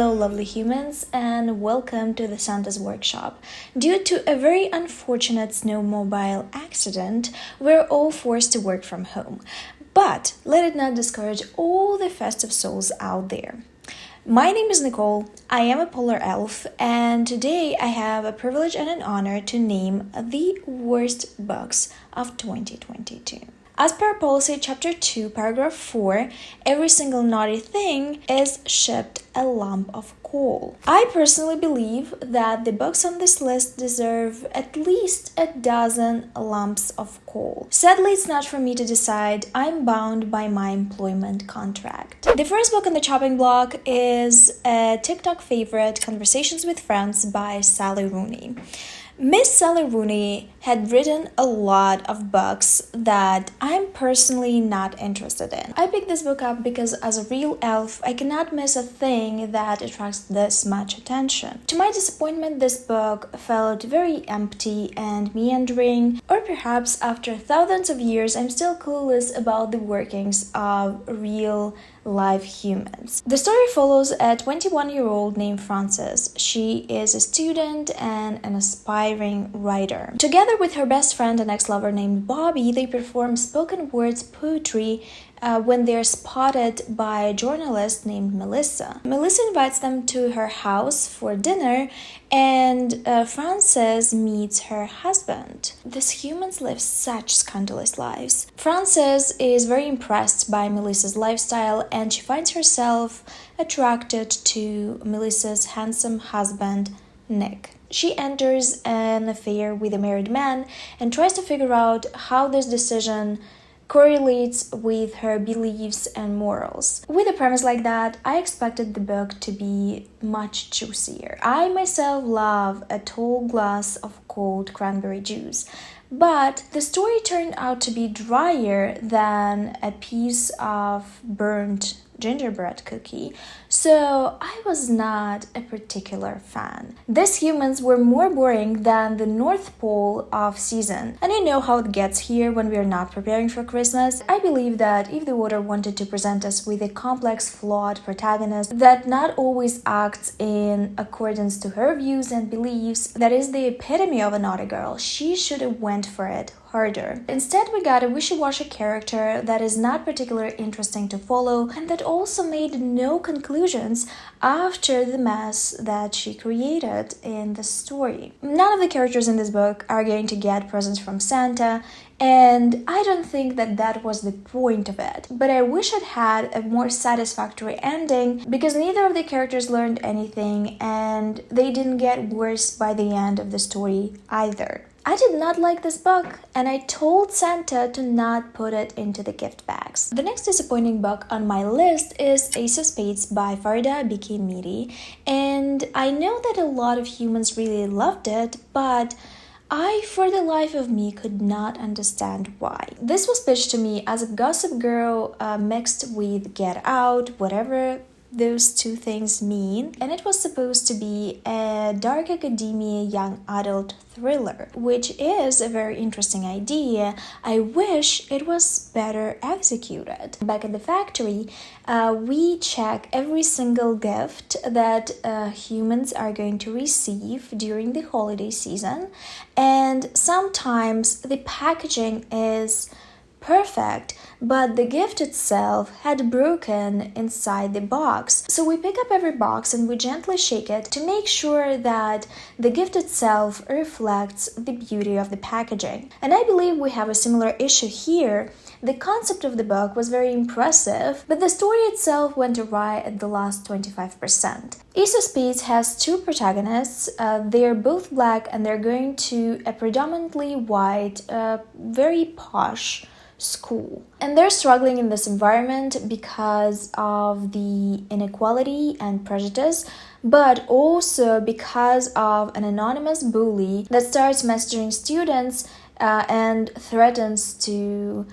Hello lovely humans and welcome to the Santa's workshop. Due to a very unfortunate snowmobile accident, we're all forced to work from home. But let it not discourage all the festive souls out there. My name is Nicole, I am a polar elf, and today I have a privilege and an honor to name the worst books of 2022. As per policy chapter 2 paragraph 4, every single naughty thing is shipped a lump of coal. I personally believe that the books on this list deserve at least a dozen lumps of coal. Sadly, it's not for me to decide. I'm bound by my employment contract. The first book on the chopping block is a TikTok favorite, Conversations with Friends by Sally Rooney. Miss Sally Rooney had written a lot of books that I'm personally not interested in. I picked this book up because as a real elf, I cannot miss a thing that attracts this much attention. To my disappointment, this book felt very empty and meandering, or perhaps after thousands of years, I'm still clueless about the workings of real live humans. The story follows a 21-year-old named Frances. She is a student and an aspiring writer. Together with her best friend and ex-lover named Bobby, they perform spoken words poetry when they're spotted by a journalist named Melissa. Melissa invites them to her house for dinner, and Frances meets her husband. These humans live such scandalous lives. Frances is very impressed by Melissa's lifestyle, and she finds herself attracted to Melissa's handsome husband, Nick. She enters an affair with a married man and tries to figure out how this decision correlates with her beliefs and morals. With a premise like that, I expected the book to be much juicier. I myself love a tall glass of cold cranberry juice, but the story turned out to be drier than a piece of burnt gingerbread cookie, so I was not a particular fan. These humans were more boring than the North Pole off season, and you know how it gets here when we are not preparing for Christmas. I believe that if the author wanted to present us with a complex, flawed protagonist that not always acts in accordance to her views and beliefs, that is the epitome of a naughty girl, she should have went for it harder. Instead, we got a wishy-washy character that is not particularly interesting to follow and that also made no conclusions after the mess that she created in the story. None of the characters in this book are going to get presents from Santa, and I don't think that that was the point of it. But I wish it had a more satisfactory ending because neither of the characters learned anything and they didn't get worse by the end of the story either. I did not like this book, and I told Santa to not put it into the gift bags. The next disappointing book on my list is Ace of Spades by Faridah Àbíké-Íyímídé, and I know that a lot of humans really loved it, but I, for the life of me, could not understand why. This was pitched to me as a Gossip Girl mixed with Get Out, whatever those two things mean, and it was supposed to be a dark academia young adult thriller, which is a very interesting idea. I wish it was better executed. Back at the factory, we check every single gift that humans are going to receive during the holiday season, and sometimes the packaging is perfect, but the gift itself had broken inside the box. So we pick up every box and we gently shake it to make sure that the gift itself reflects the beauty of the packaging. And I believe we have a similar issue here. The concept of the book was very impressive, but the story itself went awry at the last 25%. Ace of Spades has two protagonists. They're both black and they're going to a predominantly white, very posh school. And they're struggling in this environment because of the inequality and prejudice, but also because of an anonymous bully that starts messaging students and threatens to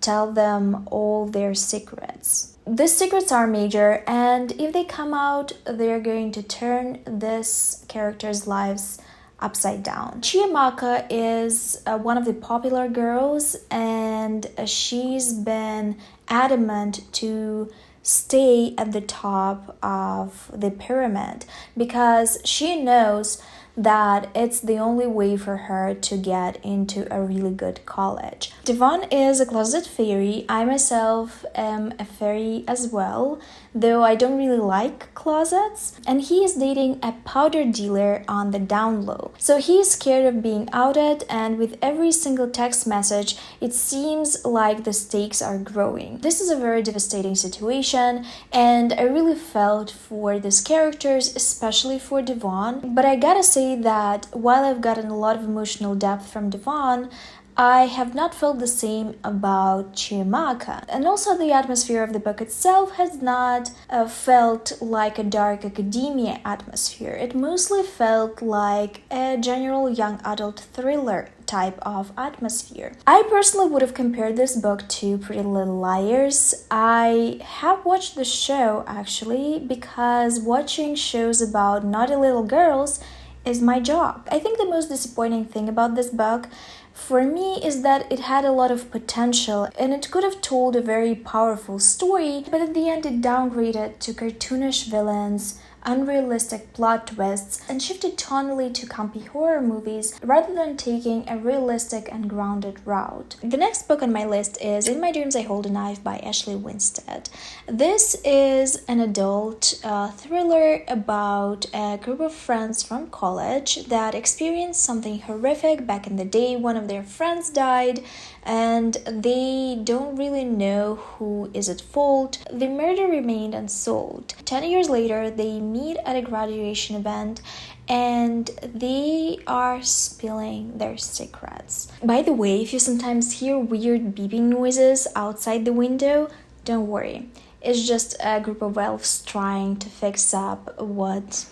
tell them all their secrets. These secrets are major, and if they come out, they're going to turn this character's lives upside down. Chencia is one of the popular girls, and she's been adamant to stay at the top of the pyramid because she knows that it's the only way for her to get into a really good college. Devon is a closet fairy. I myself am a fairy as well, though I don't really like closets. And he is dating a powder dealer on the down low. So he is scared of being outed, and with every single text message, it seems like the stakes are growing. This is a very devastating situation, and I really felt for these characters, especially for Devon. But I gotta say that while I've gotten a lot of emotional depth from Devon, I have not felt the same about 𝕊𝕆𝕀𝔸𝕃. And also the atmosphere of the book itself has not felt like a dark academia atmosphere. It mostly felt like a general young adult thriller type of atmosphere. I personally would have compared this book to Pretty Little Liars. I have watched the show actually because watching shows about naughty little girls is my job. I think the most disappointing thing about this book for me is that it had a lot of potential and it could have told a very powerful story, but at the end it downgraded to cartoonish villains, unrealistic plot twists, and shifted tonally to campy horror movies rather than taking a realistic and grounded route. The next book on my list is In My Dreams I Hold a Knife by Ashley Winstead. This is an adult thriller about a group of friends from college that experienced something horrific back in the day. One of their friends died and they don't really know who is at fault. The murder remained unsolved. 10 years later, they meet at a graduation event and they are spilling their secrets. By the way, if you sometimes hear weird beeping noises outside the window, don't worry. It's just a group of elves trying to fix up what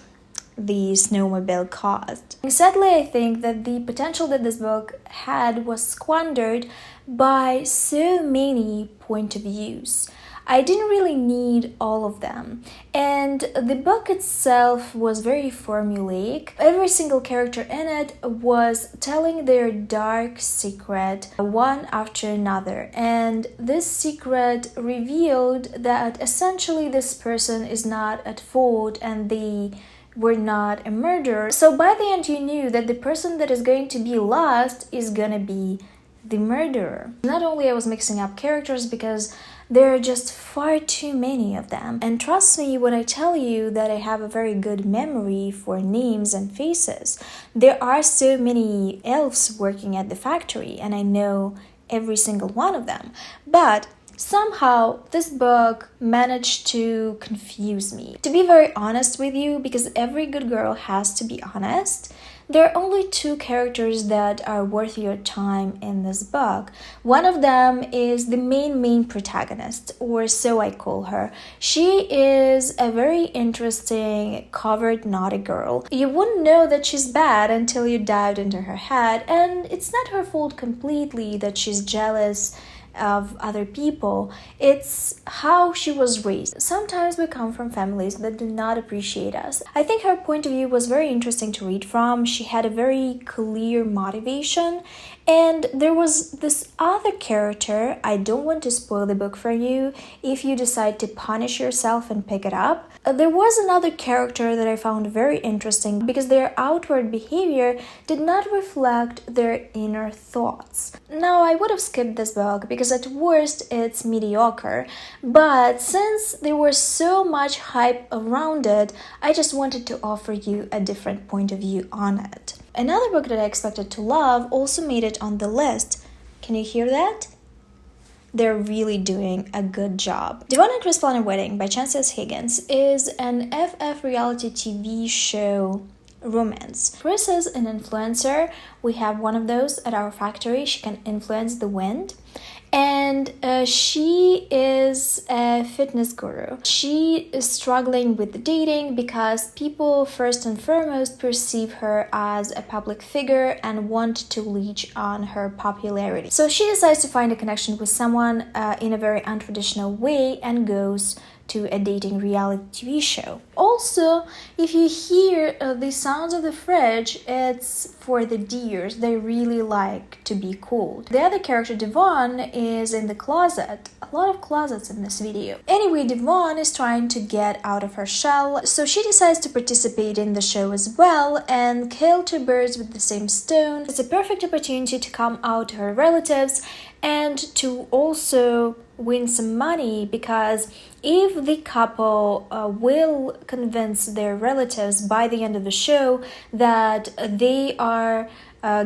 the snowmobile caused. Sadly, I think that the potential that this book had was squandered by so many point of views. I didn't really need all of them, and the book itself was very formulaic. Every single character in it was telling their dark secret one after another, and this secret revealed that essentially this person is not at fault and they were not a murderer. So by the end you knew that the person that is going to be lost is gonna be the murderer. Not only I was mixing up characters because there are just far too many of them. And trust me when I tell you that I have a very good memory for names and faces. There are so many elves working at the factory and I know every single one of them. But somehow this book managed to confuse me. To be very honest with you, because every good girl has to be honest, there are only two characters that are worth your time in this book. One of them is the main protagonist, or so I call her. She is a very interesting, covert naughty girl. You wouldn't know that she's bad until you dived into her head, and it's not her fault completely that she's jealous of other people. It's how she was raised. Sometimes we come from families that do not appreciate us. I think her point of view was very interesting to read from. She had a very clear motivation, and there was this other character. I don't want to spoil the book for you if you decide to punish yourself and pick it up. There was another character that I found very interesting because their outward behavior did not reflect their inner thoughts. Now, I would have skipped this book because at worst it's mediocre, but since there was so much hype around it, I just wanted to offer you a different point of view on it. Another book that I expected to love also made it on the list. Can you hear that? They're really doing a good job. Devon and Kris Plan a Wedding by Chencia Higgins is an FF reality TV show romance. Kris is an influencer. We have one of those at our factory. She can influence the wind. And she is a fitness guru. She is struggling with dating because people first and foremost perceive her as a public figure and want to leech on her popularity. So she decides to find a connection with someone in a very untraditional way and goes to a dating reality TV show. Also, if you hear the sounds of the fridge, it's for the deers. They really like to be cold. The other character, Devon, is in the closet. A lot of closets in this video. Anyway, Devon is trying to get out of her shell, so she decides to participate in the show as well and kill two birds with the same stone. It's a perfect opportunity to come out to her relatives and to also win some money, because if the couple will convince their relatives by the end of the show that they are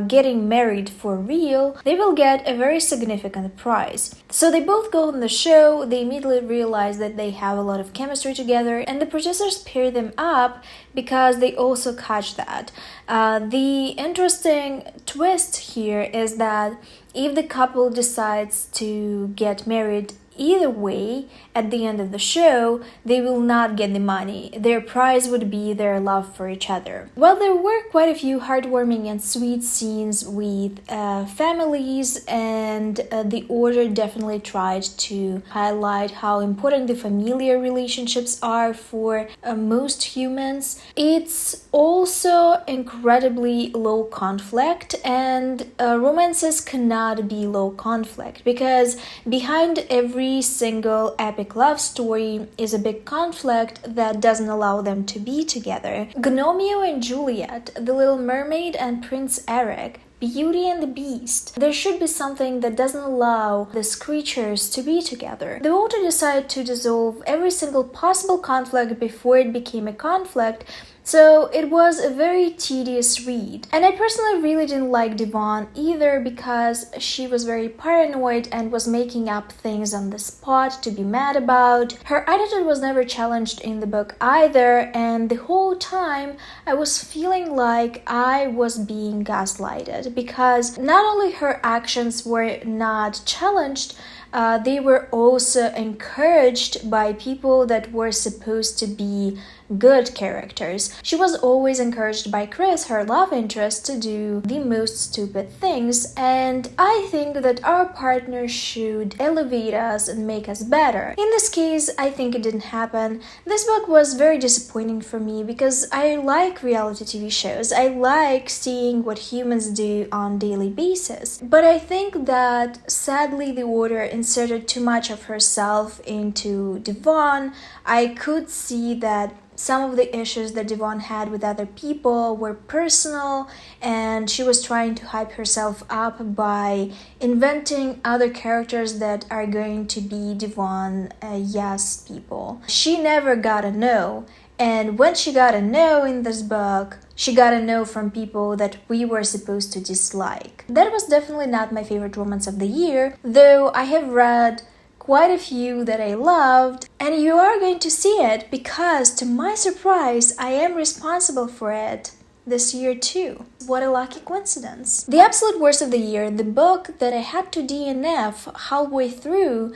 getting married for real, they will get a very significant prize. So they both go on the show, they immediately realize that they have a lot of chemistry together, and the producers pair them up because they also catch that. The interesting twist here is that if the couple decides to get married either way, at the end of the show, they will not get the money. Their prize would be their love for each other. Well, there were quite a few heartwarming and sweet scenes with families, and the order definitely tried to highlight how important the familiar relationships are for most humans. It's also incredibly low conflict, and romances cannot be low conflict, because behind every single epic love story is a big conflict that doesn't allow them to be together. Gnomeo and Juliet, The Little Mermaid and Prince Eric, Beauty and the Beast. There should be something that doesn't allow these creatures to be together. The author decided to dissolve every single possible conflict before it became a conflict, so it was a very tedious read. And I personally really didn't like Devon either, because she was very paranoid and was making up things on the spot to be mad about. Her attitude was never challenged in the book either, and the whole time I was feeling like I was being gaslighted, because not only her actions were not challenged, they were also encouraged by people that were supposed to be good characters. She was always encouraged by Kris, her love interest, to do the most stupid things, and I think that our partner should elevate us and make us better. In this case, I think it didn't happen. This book was very disappointing for me, because I like reality TV shows. I like seeing what humans do on a daily basis. But I think that sadly the author inserted too much of herself into Devon. I could see that some of the issues that Devon had with other people were personal, and she was trying to hype herself up by inventing other characters that are going to be Devon yes people. She never got a no, and when she got a no in this book, she got a no from people that we were supposed to dislike. That was definitely not my favorite romance of the year, though I have read quite a few that I loved, and you are going to see it because, to my surprise, I am responsible for it this year too. What a lucky coincidence. The absolute worst of the year, the book that I had to DNF halfway through,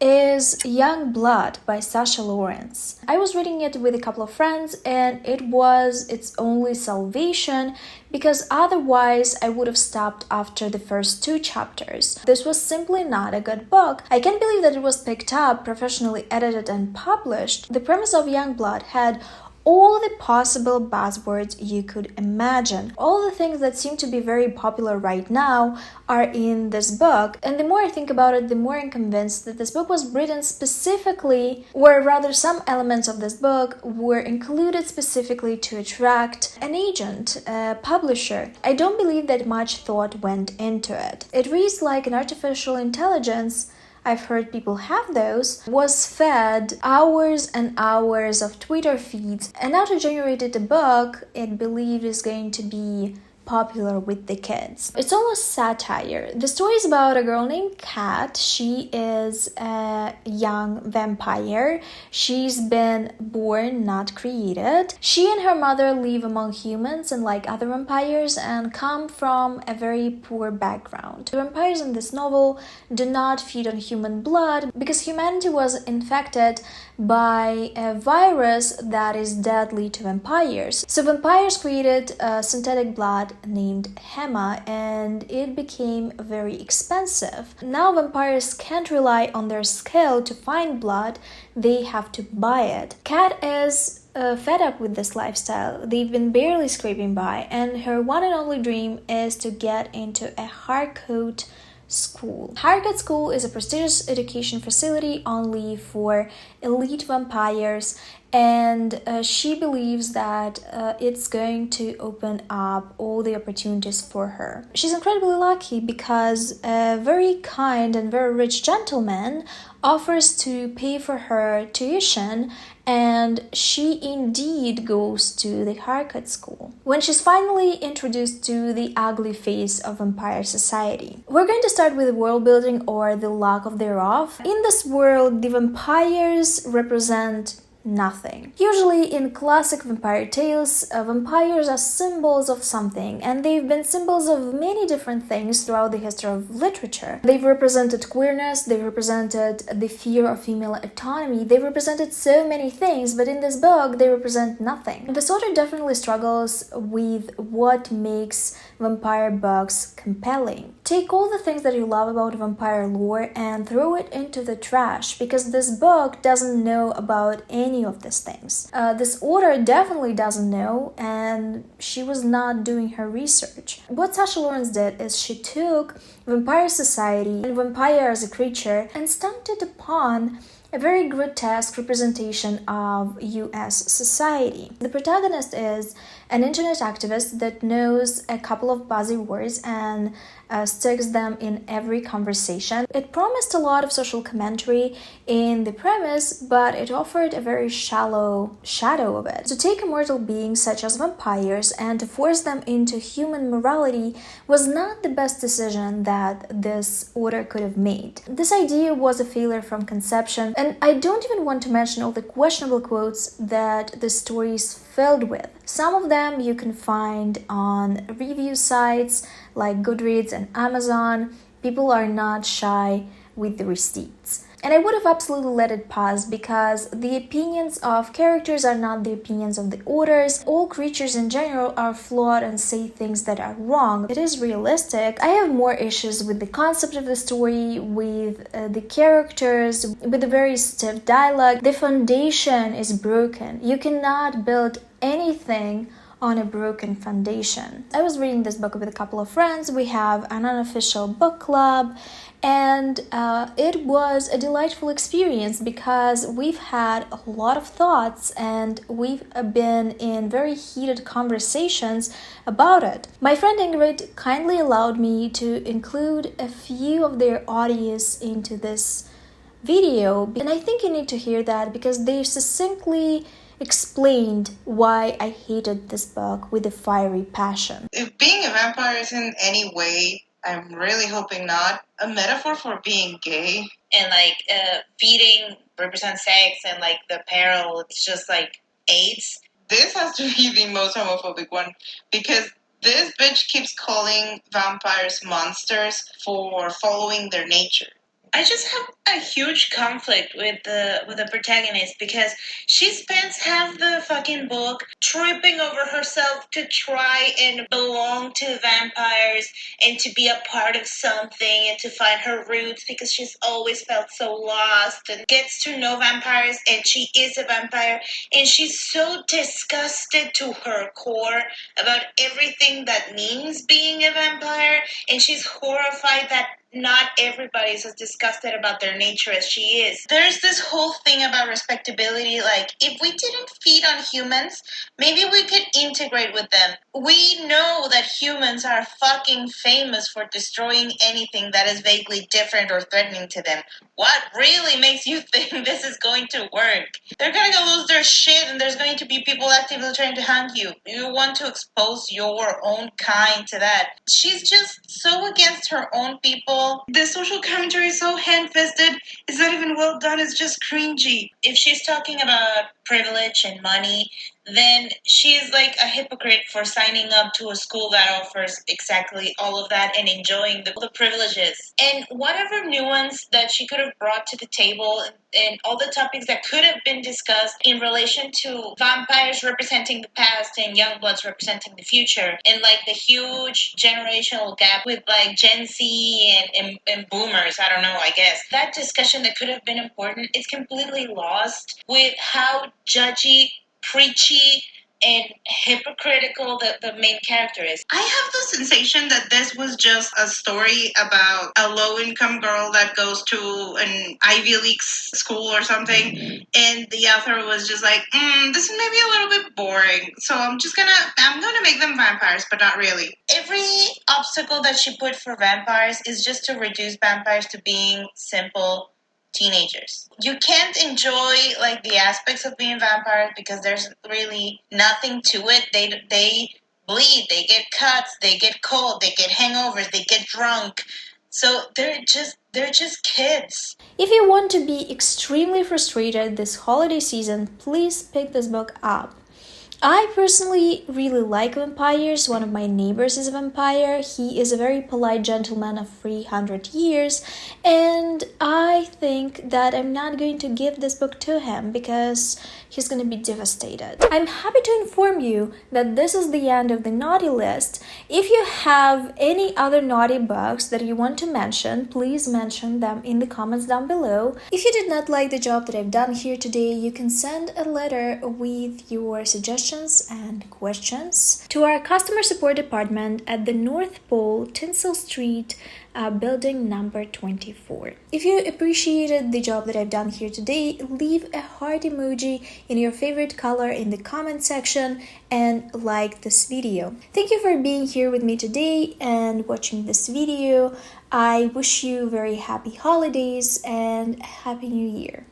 is Youngblood by Sasha Lawrence. I was reading it with a couple of friends, and it was its only salvation, because otherwise I would have stopped after the first 2 chapters. This was simply not a good book. I can't believe that it was picked up, professionally edited and published. The premise of Youngblood had all the possible buzzwords you could imagine. All the things that seem to be very popular right now are in this book, and the more I think about it, the more I'm convinced that this book was written specifically, or rather some elements of this book were included specifically to attract an agent, a publisher. I don't believe that much thought went into it. It reads like an artificial intelligence, I've heard people have those, was fed hours and hours of Twitter feeds, and now to generate a book it believed is going to be popular with the kids. It's almost satire. The story is about a girl named Kat. She is a young vampire. She's been born, not created. She and her mother live among humans and like other vampires, and come from a very poor background. The vampires in this novel do not feed on human blood because humanity was infected by a virus that is deadly to vampires. So vampires created synthetic blood blood named 𝕊𝕆𝕀𝔸𝕃, and it became very expensive. Now vampires can't rely on their skill to find blood, they have to buy it. Kat is fed up with this lifestyle. They've been barely scraping by, and her one and only dream is to get into a Harcourt school. Harcourt School is a prestigious education facility only for elite vampires, and she believes that it's going to open up all the opportunities for her. She's incredibly lucky because a very kind and very rich gentleman offers to pay for her tuition, and she indeed goes to the Harcourt School. When she's finally introduced to the ugly face of vampire society. We're going to start with the world building, or the lack of thereof. In this world, the vampires represent nothing. Usually in classic vampire tales, vampires are symbols of something, and they've been symbols of many different things throughout the history of literature. They've represented queerness, they've represented the fear of female autonomy, they've represented so many things, but in this book they represent nothing. This author definitely struggles with what makes vampire books compelling. Take all the things that you love about vampire lore and throw it into the trash, because this book doesn't know about any of these things. This author definitely doesn't know, and she was not doing her research. What Sasha Lawrence did is she took vampire society and vampire as a creature and stamped it upon a very grotesque representation of US society. The protagonist is an internet activist that knows a couple of buzzy words and sticks them in every conversation. It promised a lot of social commentary in the premise, but it offered a very shallow shadow of it. To take immortal beings such as vampires and to force them into human morality was not the best decision that this author could have made. This idea was a failure from conception, and I don't even want to mention all the questionable quotes that the story is filled with. Some of them you can find on review sites like Goodreads and Amazon. People are not shy with the receipts. And I would have absolutely let it pass because the opinions of characters are not the opinions of the authors. All creatures in general are flawed and say things that are wrong. It is realistic. I have more issues with the concept of the story, with the characters, with the very stiff dialogue. The foundation is broken. You cannot build anything on a broken foundation. I was reading this book with a couple of friends. We have an unofficial book club, and it was a delightful experience because we've had a lot of thoughts and we've been in very heated conversations about it. My friend Ingrid kindly allowed me to include a few of their audios into this video, and I think you need to hear that because they succinctly explained why I hated this book with a fiery passion. If being a vampire is in any way, I'm really hoping not, a metaphor for being gay, and feeding represents sex, and the peril, it's just AIDS. This has to be the most homophobic one because this bitch keeps calling vampires monsters for following their nature. I just have a huge conflict with the protagonist because she spends half the fucking book tripping over herself to try and belong to vampires and to be a part of something and to find her roots because she's always felt so lost, and gets to know vampires, and she is a vampire, and she's so disgusted to her core about everything that means being a vampire, and she's horrified that not everybody is as disgusted about their nature as she is. There's this whole thing about respectability, if we didn't feed on humans, maybe we could integrate with them. We know that humans are fucking famous for destroying anything that is vaguely different or threatening to them. What really makes you think this is going to work? They're gonna lose their shit, and there's going to be people actively trying to hang you. You want to expose your own kind to that. She's just so against her own people. The social commentary is so hand-fisted. It's not even well done, it's just cringy. If she's talking about privilege and money, then she's like a hypocrite for signing up to a school that offers exactly all of that and enjoying the privileges. And whatever nuance that she could have brought to the table and all the topics that could have been discussed in relation to vampires representing the past and Youngbloods representing the future, and like the huge generational gap with like Gen Z and boomers, I don't know, I guess. That discussion that could have been important is completely lost with how judgy, preachy, and hypocritical the main character is. I have the sensation that this was just a story about a low-income girl that goes to an Ivy League school or something, and the author was just like, this is maybe a little bit boring, so I'm gonna make them vampires, but not really. Every obstacle that she put for vampires is just to reduce vampires to being simple teenagers. You can't enjoy like the aspects of being vampires because there's really nothing to it. They bleed, they get cuts, they get cold, they get hangovers, they get drunk. So they're just kids. If you want to be extremely frustrated this holiday season, please pick this book up. I personally really like vampires. One of my neighbors is a vampire. He is a very polite gentleman of 300 years, and I think that I'm not going to give this book to him because he's going to be devastated. I'm happy to inform you that this is the end of the naughty list. If you have any other naughty books that you want to mention, please mention them in the comments down below. If you did not like the job that I've done here today, you can send a letter with your suggestions and questions to our customer support department at the North Pole, Tinsel Street, building number 24. If you appreciated the job that I've done here today, leave a heart emoji in your favorite color in the comment section and like this video. Thank you for being here with me today and watching this video. I wish you very happy holidays and a happy new year.